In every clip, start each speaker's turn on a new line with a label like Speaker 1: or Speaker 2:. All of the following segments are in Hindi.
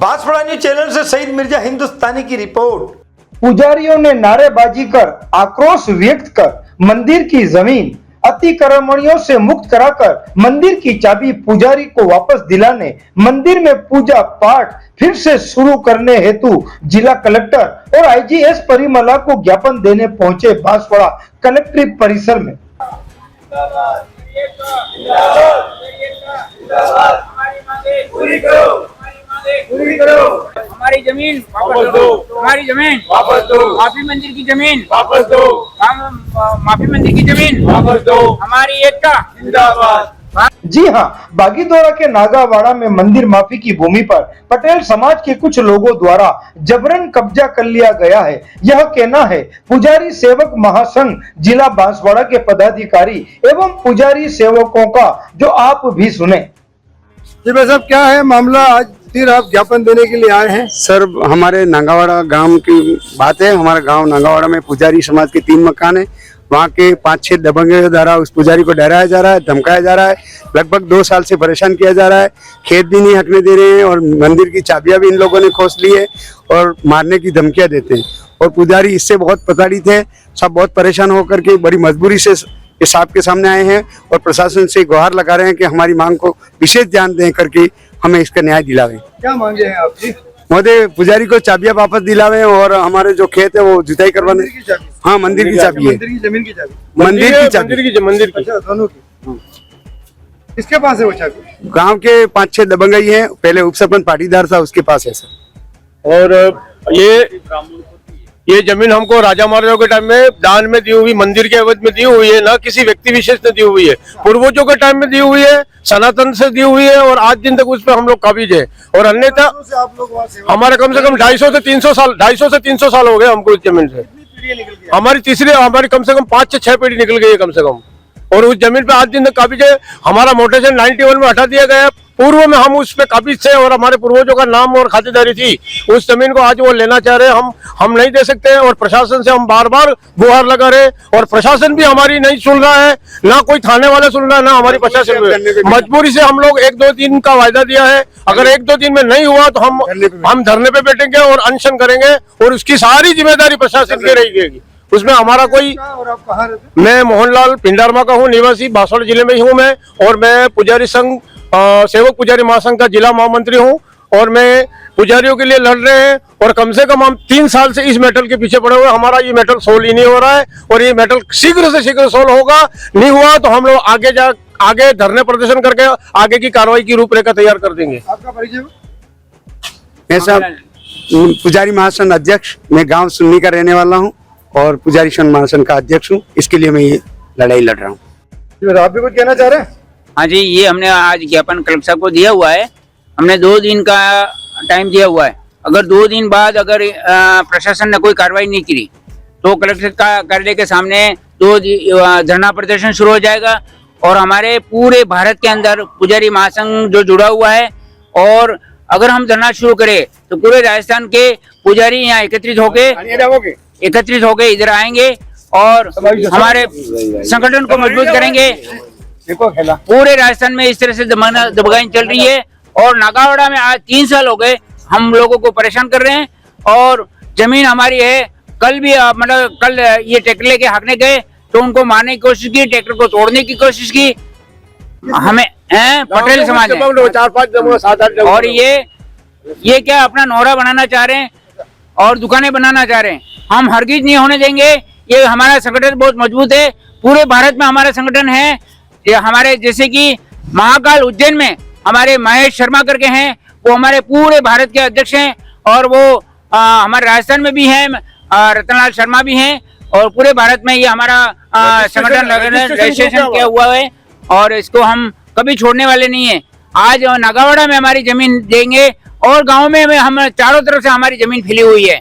Speaker 1: बांसवाड़ा न्यूज चैनल से शहीद मिर्जा हिंदुस्तानी की रिपोर्ट।
Speaker 2: पुजारियों ने नारेबाजी कर आक्रोश व्यक्त कर मंदिर की जमीन अतिक्रमणियों से मुक्त कराकर मंदिर की चाबी पुजारी को वापस दिलाने, मंदिर में पूजा पाठ फिर से शुरू करने हेतु जिला कलेक्टर और आईजीएस परिमला को ज्ञापन देने पहुंचे बांसवाड़ा कलेक्ट्रेट परिसर में।
Speaker 3: हमारी जमीन वापस दो, हमारी जमीन वापस दो, माफी मंदिर की जमीन वापस दो, माफी मंदिर की जमीन वापस दो, हमारी एकता जिंदाबाद।
Speaker 2: जी हाँ, बागीदोरा के नागावाड़ा में मंदिर माफी की भूमि पर पटेल समाज के कुछ लोगों द्वारा जबरन कब्जा कर लिया गया है। यह कहना है पुजारी सेवक महासंघ जिला बांसवाड़ा के पदाधिकारी एवं पुजारी सेवकों का, जो आप भी सुने।
Speaker 4: जी भाई साहब, क्या है मामला? आज फिर आप ज्ञापन देने के लिए आए हैं?
Speaker 5: सर, हमारे नागावाड़ा गांव की बात है। हमारा गांव नागावाड़ा में पुजारी समाज के 3 मकान है। वहाँ के 5-6 दबंगों द्वारा उस पुजारी को डराया जा रहा है, धमकाया जा रहा है। लगभग 2 साल से परेशान किया जा रहा है। खेत भी नहीं हकने दे रहे हैं और मंदिर की चाबियां भी इन लोगों ने खोस ली है और मारने की धमकियां देते हैं। और पुजारी इससे बहुत प्रताड़ित है। सब बहुत परेशान होकर के बड़ी मजबूरी से इस आपके सामने आए हैं और प्रशासन से गुहार लगा रहे हैं कि हमारी मांग को विशेष ध्यान दें करके हमें इसका न्याय दिलावे।
Speaker 4: क्या मांगे हैं आप जी?
Speaker 5: महोदय, पुजारी को चाबियां वापस दिलावे और हमारे जो खेत है वो जुताई करवाने। हाँ, मंदिर की चाबी है।
Speaker 4: मंदिर की जमीन की चाबी?
Speaker 5: मंदिर की चाबी,
Speaker 4: मंदिर की। अच्छा, दोनों की। किसके पास है वो चाबी?
Speaker 5: गांव के 5-6 दबंगई हैं। पहले उप सरपंच पाटीदार था, उसके पास है सर।
Speaker 6: और ये जमीन हमको राजा महाराजाओं के टाइम में दान में दी हुई, मंदिर के एवज में दी हुई है, ना किसी व्यक्ति विशेष ने दी हुई है। पूर्वजों के टाइम में दी हुई है, सनातन से दी हुई है और आज दिन तक उस पर हम लोग काबिज है। और अन्यथा हमारे कम से कम 250 से 300 साल हो गए हमको इस जमीन से। हमारी कम से कम 5 से 6 पीढ़ी निकल गई है कम से कम। और उस जमीन पे आज दिन तक काबिज है। हमारा मोटेशन 91 में हटा दिया गया। पूर्व में हम उस पे काबिज थे और हमारे पूर्वजों का नाम और खातिरदारी थी। उस जमीन को आज वो लेना चाह रहे हैं। हम नहीं दे सकते और प्रशासन से हम बार बार गुहार लगा रहे और प्रशासन भी हमारी नहीं सुन रहा है, ना कोई थाने वाला सुन रहा है, ना हमारी प्रशासन। मजबूरी से हम लोग 1-2 दिन का वायदा दिया है। अगर 1-2 दिन में नहीं हुआ तो हम धरने पे बैठेंगे और अनशन करेंगे और उसकी सारी जिम्मेदारी प्रशासन की रहेगी। उसमें हमारा कोई।
Speaker 4: और आप कहाँ रहते?
Speaker 6: मैं मोहनलाल पिंडारमा का हूँ, निवासी बांसवाड़ा जिले में ही हूँ मैं। और मैं पुजारी संघ सेवक पुजारी महासंघ का जिला महामंत्री हूँ और मैं पुजारियों के लिए लड़ रहे हैं। और कम से कम हम 3 साल से इस मेटल के पीछे पड़े हुए। हमारा ये मेटल सोल्व ही नहीं हो रहा है और ये मेटल शीघ्र से शीघ्र सोल्व होगा। नहीं हुआ तो हम लोग आगे धरने प्रदर्शन करके आगे की कार्रवाई की रूपरेखा तैयार कर देंगे।
Speaker 4: आपका परिचय?
Speaker 5: मैं साहब पुजारी महासंघ अध्यक्ष, मैं गाँव सुन्नी का रहने वाला हूँ और पुजारी संघ महासंघ का अध्यक्ष हूँ। इसके लिए मैं ये लड़ाई लड़ रहा हूँ।
Speaker 4: आप भी कुछ कहना चाह रहे हैं?
Speaker 3: हाँ जी, ये हमने आज ज्ञापन कलेक्टर साहब को दिया हुआ है। हमने 2 दिन का टाइम दिया हुआ है। अगर 2 दिन बाद अगर प्रशासन ने कोई कार्रवाई नहीं की तो कलेक्टर का कार्यालय के सामने 2 धरना प्रदर्शन शुरू हो जाएगा। और हमारे पूरे भारत के अंदर पुजारी महासंघ जो जुड़ा हुआ है, और अगर हम धरना शुरू करें तो पूरे राजस्थान के पुजारी यहाँ एकत्रित होके इधर आएंगे और हमारे संगठन को मजबूत करेंगे। पूरे राजस्थान में इस तरह से दबंगाई चल रही है और नागावाड़ा में आज 3 साल हो गए हम लोगों को परेशान कर रहे हैं। और जमीन हमारी है। कल भी मतलब कल ये ट्रैक्टर लेके हाकने गए तो उनको मारने की कोशिश की, ट्रैक्टर को तोड़ने की कोशिश की। हमें पटेल समाज है और ये क्या अपना नौरा बनाना चाह रहे हैं और दुकानें बनाना चाह रहे हैं। हम हरगिज नहीं होने देंगे। ये हमारा संगठन बहुत मजबूत है। पूरे भारत में हमारा संगठन है। ये हमारे जैसे कि महाकाल उज्जैन में हमारे महेश शर्मा करके हैं, वो हमारे पूरे भारत के अध्यक्ष हैं। और वो हमारे राजस्थान में भी हैं, रतनलाल शर्मा भी हैं। और पूरे भारत में ये हमारा संगठन रजिस्ट्रेशन किया हुआ है और इसको हम कभी छोड़ने वाले नहीं है। आज नागावाड़ा में हमारी जमीन देंगे और गाँव में हम चारों तरफ से हमारी जमीन फैली हुई है।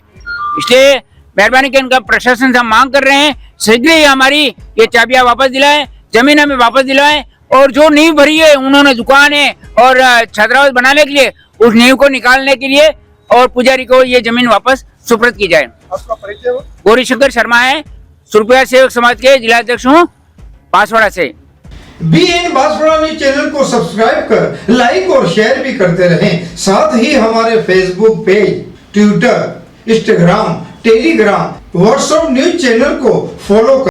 Speaker 3: इसलिए मेहरबानी कर इनका प्रशासन से हम मांग कर रहे हैं, शीघ्र ही हमारी ये चाबियां वापस दिलाएं, जमीन हमें वापस दिलाएं। और जो नींव भरी है उन्होंने दुकानें और छात्रावास बनाने के लिए, उस नींव को निकालने के लिए और पुजारी को ये जमीन वापस सुपुर्द की जाए।
Speaker 4: आपका परिचय?
Speaker 3: गौरी शंकर शर्मा है, सुरपुरा सेवक समाज के जिला अध्यक्ष हूँ बांसवाड़ा से।
Speaker 1: BN बांसवाड़ा न्यूज चैनल को सब्सक्राइब कर लाइक और शेयर भी करते रहें। साथ ही हमारे Facebook page, Twitter, Instagram, Telegram, WhatsApp news channel को फॉलो कर